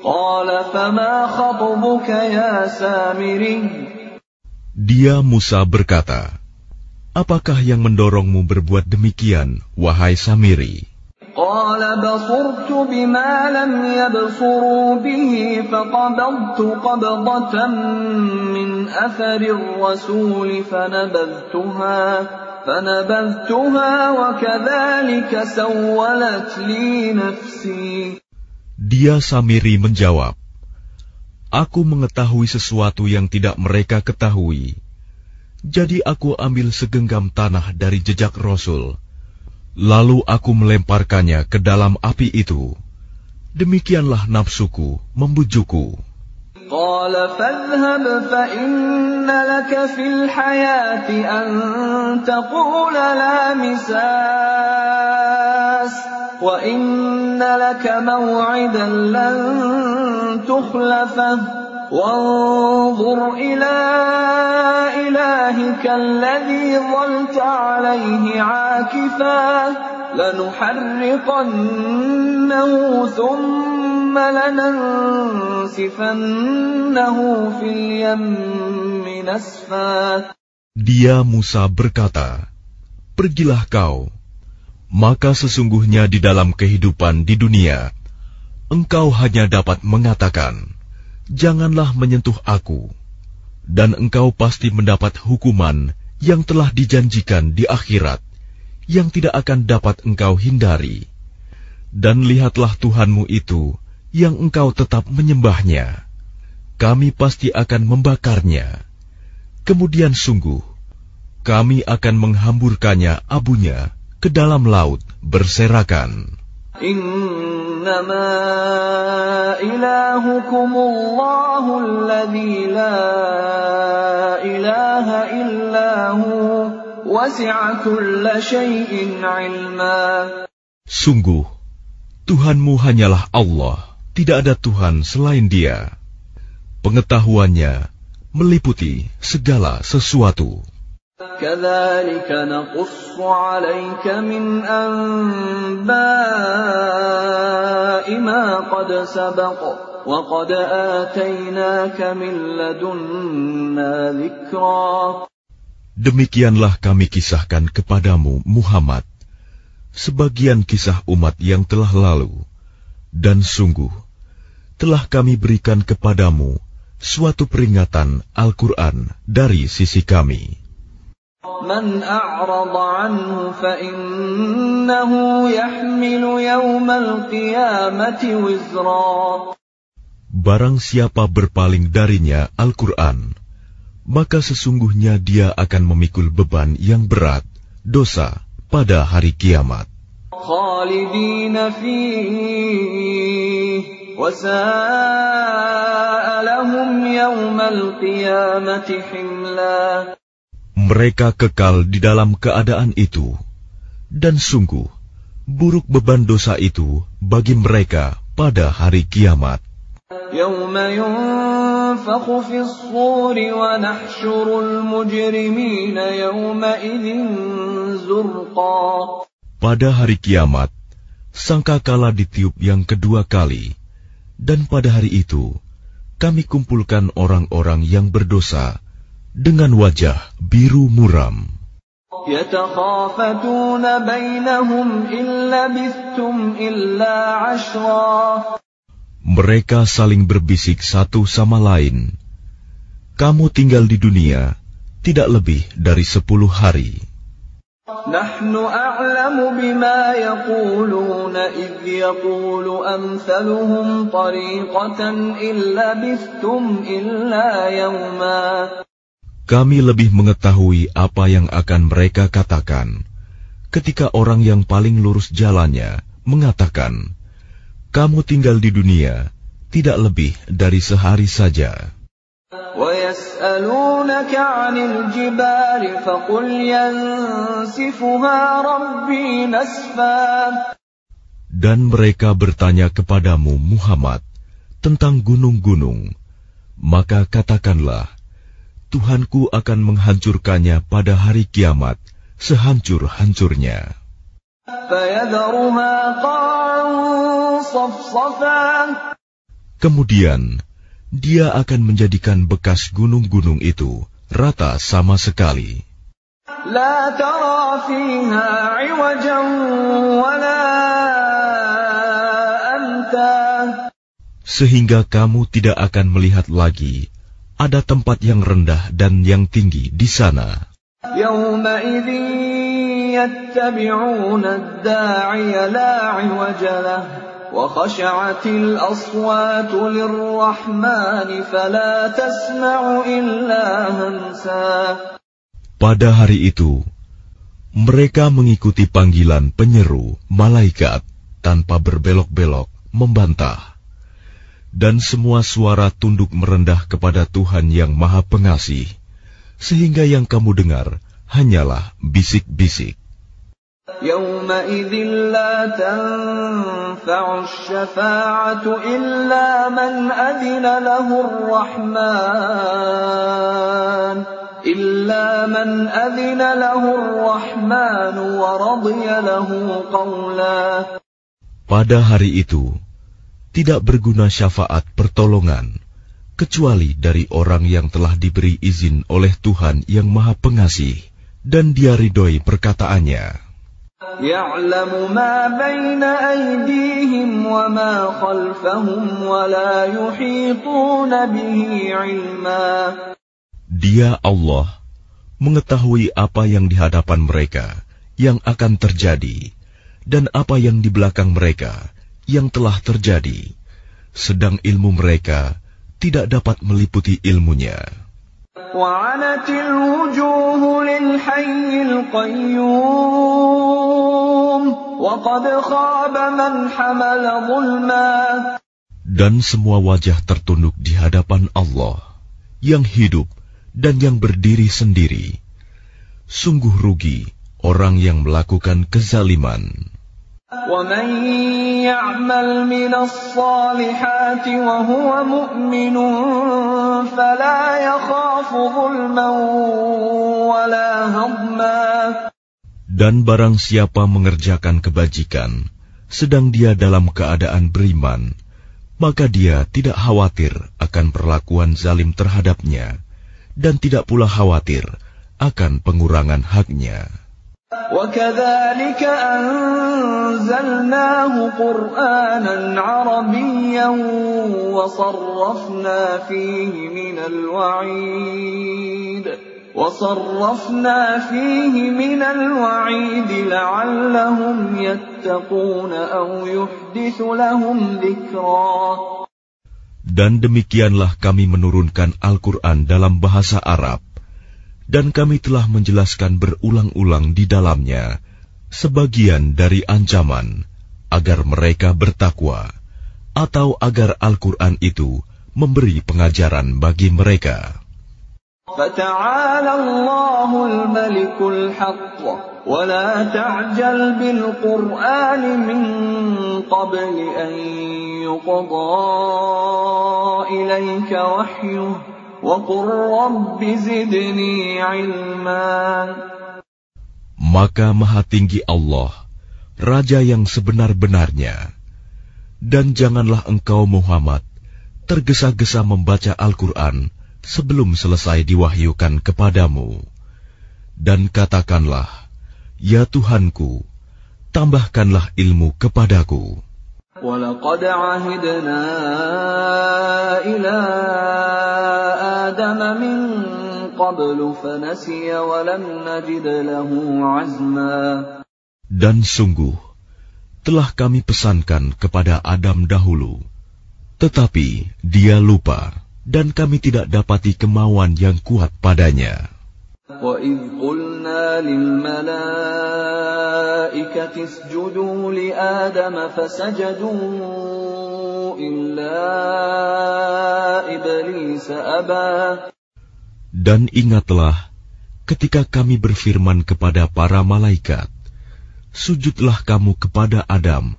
قَالَ فَمَا خَطْبُكَ يَا سَامِرِيُّ. Dia Musa berkata, apakah yang mendorongmu berbuat demikian, wahai Samiri? قَالَ بَصُرْتُ بِمَا لَمْ يَبْصُرُوا بِهِ فَقَبَضْتُ قَبْضَةً مِّنْ أَثَرِ الرَّسُولِ فَنَبَذْتُهَا وَكَذَلِكَ سَوَّلَتْ لِي نَفْسِي. Dia Samiri menjawab, aku mengetahui sesuatu yang tidak mereka ketahui. Jadi aku ambil segenggam tanah dari jejak Rasul, lalu aku melemparkannya ke dalam api itu. Demikianlah nafsuku membujukku. قَالَ فَاذْهَبْ فَإِنَّ لَكَ فِي الْحَيَاةِ أَن تَقُولَ لَا مِسَاسَ وَإِنَّ لَكَ مَوْعِدًا لَّن تُخْلَفَهُ وَانظُرْ إِلَىٰ إِلَٰهِكَ الَّذِي ظَلْتَ عَلَيْهِ عَاكِفًا لَّنُحَرِّقَنَّهُ ثُمَّ لَنَنسِفَنَّهُ فِي الْيَمِّ نَسْفًا. Dia Musa berkata, pergilah kau, maka sesungguhnya di dalam kehidupan di dunia, engkau hanya dapat mengatakan, janganlah menyentuh aku, dan engkau pasti mendapat hukuman yang telah dijanjikan di akhirat, yang tidak akan dapat engkau hindari. Dan lihatlah Tuhanmu itu yang engkau tetap menyembahnya. Kami pasti akan membakarnya. Kemudian sungguh, kami akan menghamburkannya abunya ke dalam laut berserakan. Innama ilahukumullahu alladzi la ilaha illahu wasi'a kulla syai'in 'ilma. Sungguh, Tuhanmu hanyalah Allah, tidak ada Tuhan selain Dia. Pengetahuannya meliputi segala sesuatu. كَذَلِكَ نَقُصُّ عَلَيْكَ مِنْ أَنْبَاءِ مَا قَدْ سَبَقَ وَقَدْ آتَيْنَاكَ مِنْ لَدُنَّا ذِكْرًا. Demikianlah kami kisahkan kepadamu, Muhammad, sebagian kisah umat yang telah lalu, dan sungguh telah kami berikan kepadamu suatu peringatan Al-Quran dari sisi kami. من أعرض عنه فإنه يحمل يوم القيامة وزرا. Barang siapa berpaling darinya Al-Quran, maka sesungguhnya dia akan memikul beban yang berat, dosa pada hari kiamat. خالدين فيه وساء لهم يوم القيامة حملا. Mereka kekal di dalam keadaan itu, dan sungguh buruk beban dosa itu bagi mereka pada hari kiamat. يوم ينفخ في الصور ونحشر المجرمين يومئذ زرقا. Pada hari kiamat, sangkakala ditiup yang kedua kali, dan pada hari itu kami kumpulkan orang-orang yang berdosa dengan wajah biru muram. يتخافتون بينهم إن لبثتم إلا عشرا. Mereka saling berbisik satu sama lain, kamu tinggal di dunia tidak lebih dari 10 hari. نحن أعلم بما يقولون إذ يقول أمثلهم طريقة إن لبثتم إلا يوما. Kami lebih mengetahui apa yang akan mereka katakan ketika orang yang paling lurus jalannya mengatakan, kamu tinggal di dunia tidak lebih dari sehari saja. وَيَسْأَلُونَكَ عَنِ الْجِبَالِ فَقُلْ يَنسِفُهَا رَبِّي نَسْفًا. Dan mereka bertanya kepadamu, Muhammad, tentang gunung-gunung, maka katakanlah, Tuhanku akan menghancurkannya pada hari kiamat sehancur-hancurnya. فَيَذَرُهَا قَاعًا صَفْصَفًا. Kemudian dia akan menjadikan bekas gunung-gunung itu rata sama sekali. لَا تَرَى فِيهَا عِوَجًا وَلَا أَمْتًا. Sehingga kamu tidak akan melihat lagi ada tempat yang rendah dan yang tinggi di sana. يَوْمَئِذٍ يَتَّبِعُونَ الدَّاعِيَ لَا عِوَجَ لَهُ وَخَشَعَتِ الْأَصْوَاتُ لِلرَّحْمَنِ فَلَا تَسْمَعُ إِلَّا هَمْسًا. Pada hari itu, mereka mengikuti panggilan penyeru malaikat tanpa berbelok-belok membantah. Dan semua suara tunduk merendah kepada Tuhan yang Maha Pengasih, sehingga yang kamu dengar hanyalah bisik-bisik. يَوْمَئِذٍ لَا تَنفَعُ الشَّفَاعَةُ إِلَّا مَنْ أَذِنَ لَهُ الرَّحْمَنُ وَرَضِيَ لَهُ قَوْلًا. Pada hari itu, tidak berguna syafaat pertolongan, kecuali dari orang yang telah diberi izin oleh Tuhan yang Maha Pengasih, dan dia ridhoi perkataannya. يَعْلَمُ مَا بَيْنَ أَيْدِيهِمْ وَمَا خَلْفَهُمْ وَلَا يُحِيطُونَ بِهِ عِلْمًا. Dia Allah mengetahui apa yang di hadapan mereka, yang akan terjadi dan apa yang di belakang mereka yang telah terjadi, sedang ilmu mereka tidak dapat meliputi ilmunya. وعنت الوجوه للحي القيوم وقد خاب من حمل ظلما. Dan semua wajah tertunduk di hadapan Allah yang hidup dan yang berdiri sendiri. Sungguh rugi orang yang melakukan kezaliman. وَمَن يَعْمَلْ مِنَ الصَّالِحَاتِ وَهُوَ مُؤْمِنٌ فَلَا يَخَافُ ظُلْمًا وَلَا هَضْمًا. Dan barang siapa mengerjakan kebajikan, sedang dia dalam keadaan beriman, maka dia tidak khawatir akan perlakuan zalim terhadapnya, dan tidak pula khawatir akan pengurangan haknya. وَكَذَلِكَ أَنزَلْنَاهُ قُرْآنًا عَرَبِيًّا وَصَرَّفْنَا فِيهِ مِنَ الْوَعِيدِ لَعَلَّهُمْ يَتَّقُونَ أَوْ يُحْدِثُ لَهُمْ ذِكْرًا. Dan demikianlah kami menurunkan Al-Quran dalam bahasa Arab, dan kami telah menjelaskan berulang-ulang di dalamnya sebagian dari ancaman agar mereka bertakwa, atau agar Al-Quran itu memberi pengajaran bagi mereka. فَتَعَالَى اللَّهُ الْمَلِكُ الْحَقُّ وَلَا تَعْجَلْ بِالْقُرْآنِ مِنْ قَبْلِ أَنْ يُقْضَى إِلَيْكَ وَحْيُهُ وَقُلْ رَبِّ زِدْنِي عِلْمًا. Maka Maha Tinggi Allah, Raja yang sebenar-benarnya, dan janganlah engkau Muhammad tergesa-gesa membaca Al-Quran sebelum selesai diwahyukan kepadamu. Dan katakanlah, ya Tuhanku, tambahkanlah ilmu kepadaku. وَلَقَدْ عَهِدْنَا إِلَىٰ آدَمَ مِن قَبْلُ فَنَسِيَ وَلَمْ نَجِدْ لَهُ عَزْمًا. Dan sungguh, telah kami pesankan kepada Adam dahulu, tetapi dia lupa, dan kami tidak dapati kemauan yang kuat padanya. وَإِذْ قُلْنَا لِلْمَلَائِكَةِ اسْجُدُوا لِآدَمَ فَسَجَدُوا إِلَّا إِبْلِيسَ أَبَى. Dan ingatlah ketika kami berfirman kepada para malaikat, sujudlah kamu kepada Adam.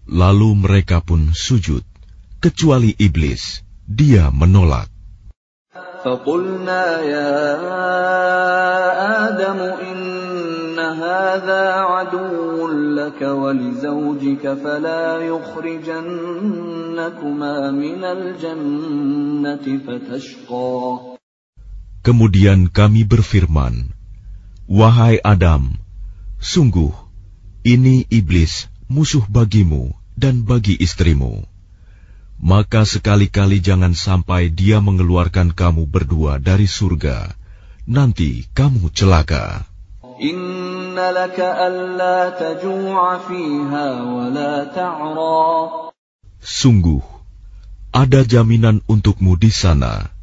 Lalu mereka pun sujud, kecuali iblis, dia menolak. فَقُلْنَا يَا آدَمُ إِنَّ هَذَا عَدُوٌّ لَكَ وَلِزَوْجِكَ فَلَا يُخْرِجَنَّكُمَا مِنَ الْجَنَّةِ فَتَشْقَى. Kemudian kami berfirman, wahai Adam, sungguh ini iblis musuh bagimu dan bagi istrimu. Maka sekali-kali jangan sampai dia mengeluarkan kamu berdua dari surga, nanti kamu celaka. Inna laka alla taju'a fiha wa la ta'ra. Sungguh, ada jaminan untukmu di sana.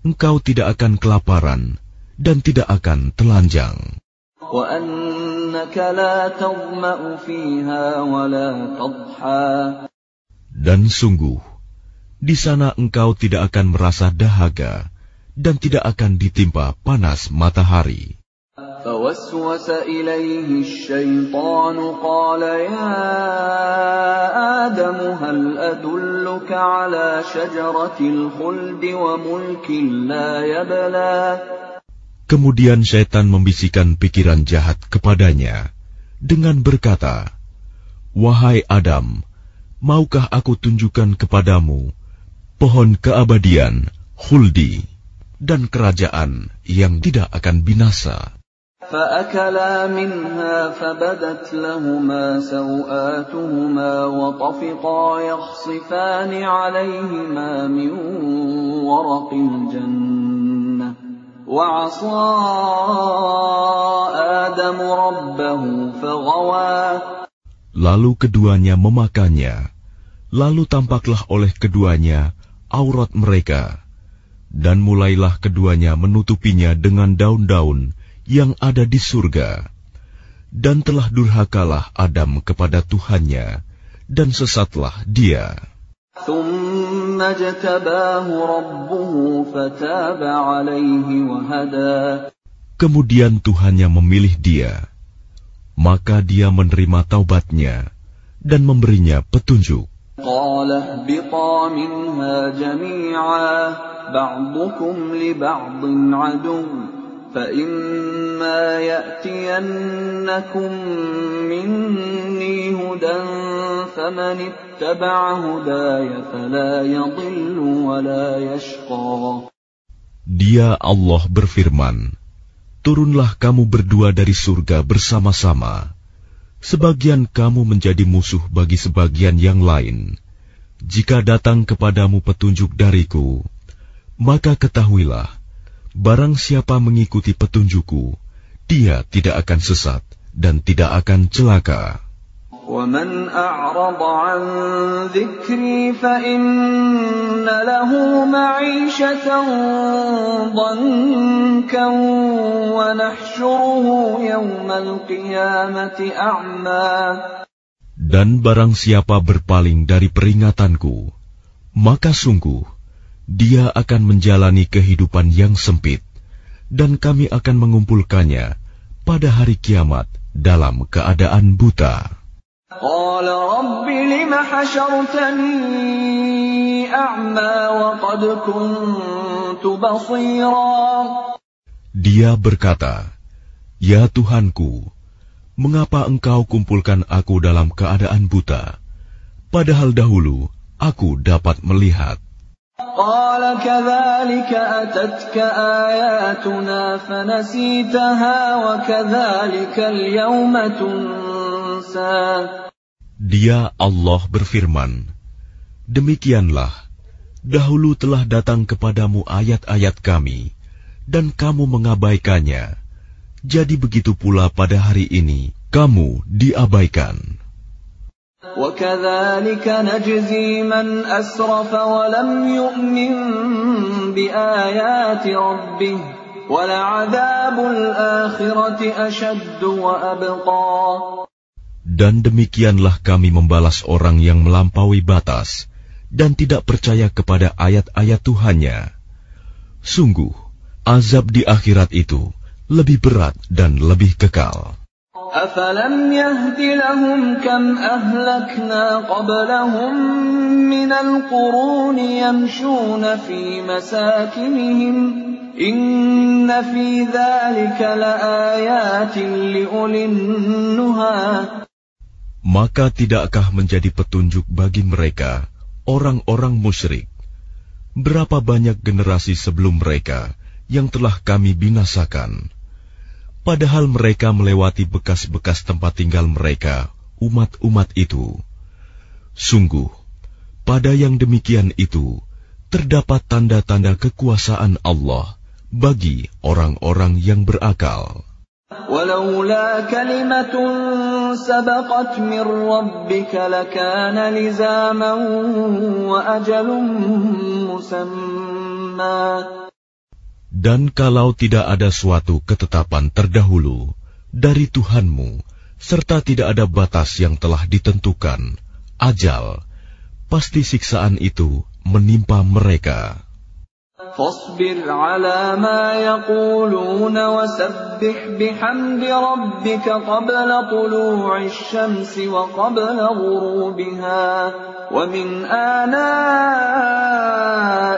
Engkau tidak akan kelaparan dan tidak akan telanjang. Wa annaka la tadma'u fiha wa la tadha. Dan sungguh, di sana engkau tidak akan merasa dahaga dan tidak akan ditimpa panas matahari. فَوَسْوَسَ إِلَيْهِ الشَّيْطَانُ قَالَ يَا آدَمُ هَلْ أَدُلُّكَ عَلَى شَجَرَةِ الْخُلْدِ وَمُلْكٍ لَا يَبْلَى. Kemudian syaitan membisikkan pikiran jahat kepadanya dengan berkata, wahai Adam, maukah aku tunjukkan kepadamu pohon keabadian, khuldi, dan kerajaan yang tidak akan binasa? فَأَكَلَا مِنْهَا فَبَدَتْ لَهُمَا سَوْآتُهُمَا وَطَفِقَا يَخْصِفَانِ عَلَيْهِمَا مِنْ وَرَقِ الْجَنَّةِ وَعَصَىٰ آدَمُ آدم ربه فغوى. Lalu keduanya memakannya. Lalu tampaklah oleh keduanya aurat mereka, dan mulailah keduanya menutupinya dengan daun-daun yang ada di surga. Dan telah durhakalah Adam kepada Tuhannya, dan sesatlah dia. ثم اجتباه ربه فتاب عليه وهدى. Kemudian Tuhannya memilih dia, maka dia menerima taubatnya dan memberinya petunjuk. قال اهبطا منها جميعا بعضكم لبعض عدو فإما يأتينكم مني هدى فمن اتبع هداي فلا يضل ولا يشقى. Dia Allah berfirman, turunlah kamu berdua dari surga bersama-sama. Sebagian kamu menjadi musuh bagi sebagian yang lain. Jika datang kepadamu petunjuk dariku, maka ketahuilah, barang siapa mengikuti petunjukku, dia tidak akan sesat dan tidak akan celaka. وَمَنْ أَعْرَضَ عَنْ ذِكْرِي فَإِنَّ لَهُ مَعِيشَةً ضَنكًا وَنَحْشُرُهُ يَوْمَ الْقِيَامَةِ أَعْمَى. Dan barang siapa berpaling dari peringatanku, maka sungguh dia akan menjalani kehidupan yang sempit, dan kami akan mengumpulkannya pada hari kiamat dalam keadaan buta. قال رب لم حشرتني أعمى وقد كنت بصيرا. Dia berkata, ya Tuhanku, mengapa engkau kumpulkan aku dalam keadaan buta, padahal dahulu aku dapat melihat. قال كذلك أتتك آياتنا فنسيتها وكذلك اليوم تنسى. Dia Allah berfirman, demikianlah, dahulu telah datang kepadamu ayat-ayat kami, dan kamu mengabaikannya. Jadi begitu pula pada hari ini, kamu diabaikan. وَكَذَلِكَ نَجْزِي مَنْ أَسْرَفَ وَلَمْ يُؤْمِنْ بِآيَاتِ رَبِّهِ وَلَعَذَابُ الْآخِرَةِ أَشَدُّ وَأَبْقَى. Dan demikianlah kami membalas orang yang melampaui batas dan tidak percaya kepada ayat-ayat Tuhannya. Sungguh, azab di akhirat itu lebih berat dan lebih kekal. أَفَلَمْ يَهْدِ لَهُمْ كَمْ أَهْلَكْنَا قَبْلَهُمْ مِنَ الْقُرُونِ يَمْشُونَ فِي مَسَاكِنِهِمْ إِنَّ فِي ذَلِكَ لَآيَاتٍ لِأُولِي النُّهَى. Maka tidakkah menjadi petunjuk bagi mereka, orang-orang musyrik, berapa banyak generasi sebelum mereka yang telah kami binasakan, padahal mereka melewati bekas-bekas tempat tinggal mereka, umat-umat itu. Sungguh, pada yang demikian itu, terdapat tanda-tanda kekuasaan Allah bagi orang-orang yang berakal. وَلَوْلَا كَلِمَةٌ سَبَقَتْ مِنْ رَبِّكَ لَكَانَ لِزَامًا وَأَجَلٌ مُّسَمًّى. Dan kalau tidak ada suatu ketetapan terdahulu dari Tuhanmu, serta tidak ada batas yang telah ditentukan, ajal, pasti siksaan itu menimpa mereka. فاصبر على ما يقولون وسبح بحمد ربك قبل طلوع الشمس وقبل غروبها ومن آناء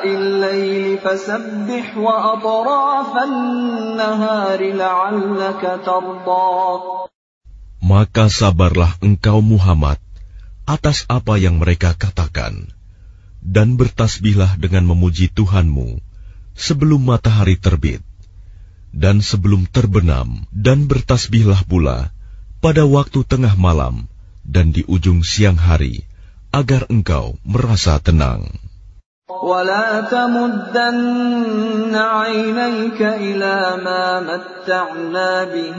الليل فسبح وأطراف النهار لعلك ترضى. Maka sabarlah engkau Muhammad atas apa yang mereka katakan, dan bertasbihlah dengan memuji Tuhanmu sebelum matahari terbit dan sebelum terbenam, dan bertasbihlah pula pada waktu tengah malam dan di ujung siang hari, agar engkau merasa tenang. ولا تمدن عينيك إلى ما متعنا به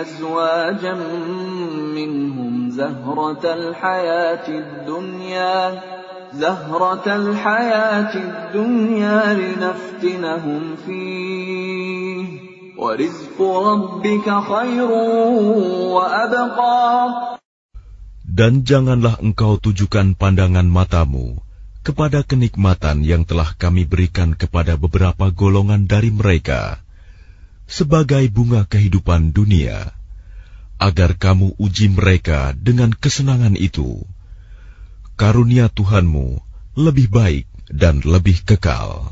أزواجا منهم زهرة الحياة الدنيا لنفتنهم فيه وَرِزْقُ رَبِّكَ خَيْرٌ وَأَبْقَى. Dan janganlah engkau tujukan pandangan matamu kepada kenikmatan yang telah kami berikan kepada beberapa golongan dari mereka sebagai bunga kehidupan dunia, agar kamu uji mereka dengan kesenangan itu. Karunia Tuhanmu lebih baik dan lebih kekal.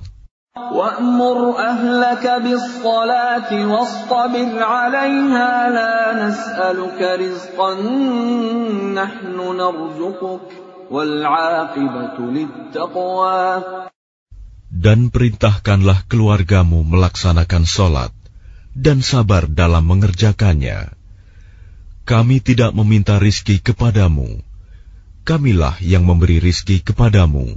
وَأْمُرْ أَهْلَكَ بِالصَّلَاةِ وَاصْطَبِرْ عَلَيْهَا لَا نَسْأَلُكَ رِزْقًا نَحْنُ نَرْزُقُكَ وَالْعَاقِبَةُ لِلتَّقْوَى. Dan perintahkanlah keluargamu melaksanakan sholat dan sabar dalam mengerjakannya. Kami tidak meminta rizki kepadamu, kamilah yang memberi rizki kepadamu.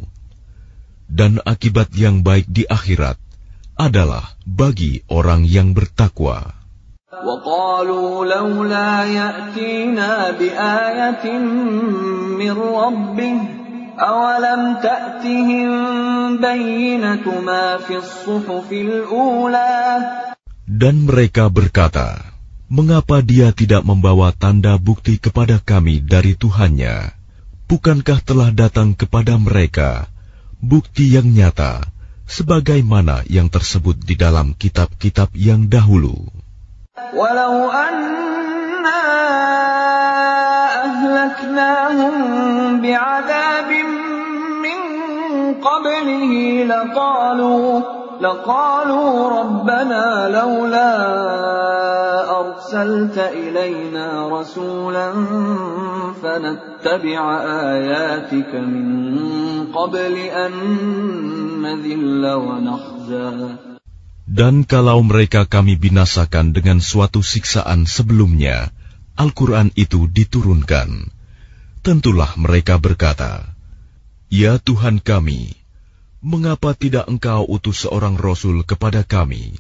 Dan akibat yang baik di akhirat adalah bagi orang yang bertakwa. وَقَالُوا لَوْلَا يَأْتِينَا بِآيَةٍ مِّن رَّبِّهِ أَوَلَمْ تَأْتِهِم بَيِّنَةُ مَا فِي الصُّحُفِ الْأُولَى. Dan mereka berkata, mengapa dia tidak membawa tanda bukti kepada kami dari Tuhannya? Bukankah telah datang kepada mereka bukti yang nyata, sebagaimana yang tersebut di dalam kitab-kitab yang dahulu. Walau anna ahlaknahum bi'adabin min qablihi laqalu rabbana lawla arsalta ilayna rasulan fanattabi'a ayatika min qabli an nadhilla wa nakhza. Dan kalau mereka kami binasakan dengan suatu siksaan sebelumnya, Al-Quran itu diturunkan, tentulah mereka berkata, Ya Tuhan kami, mengapa tidak Engkau utus seorang Rasul kepada kami,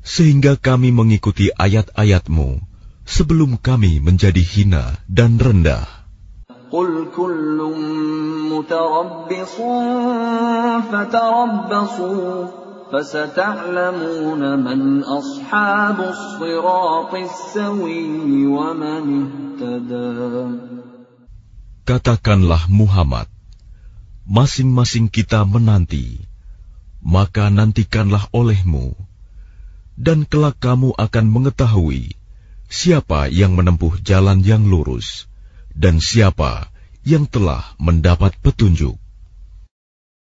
sehingga kami mengikuti ayat-ayat-Mu sebelum kami menjadi hina dan rendah. Qul kullun mutarabbisun fatarabbasu fasata'lamuna man ashabus siratis sawiyyi wa man ihtada. Katakanlah Muhammad, masing-masing kita menanti, maka nantikanlah olehmu, dan kelak kamu akan mengetahui siapa yang menempuh jalan yang lurus, dan siapa yang telah mendapat petunjuk.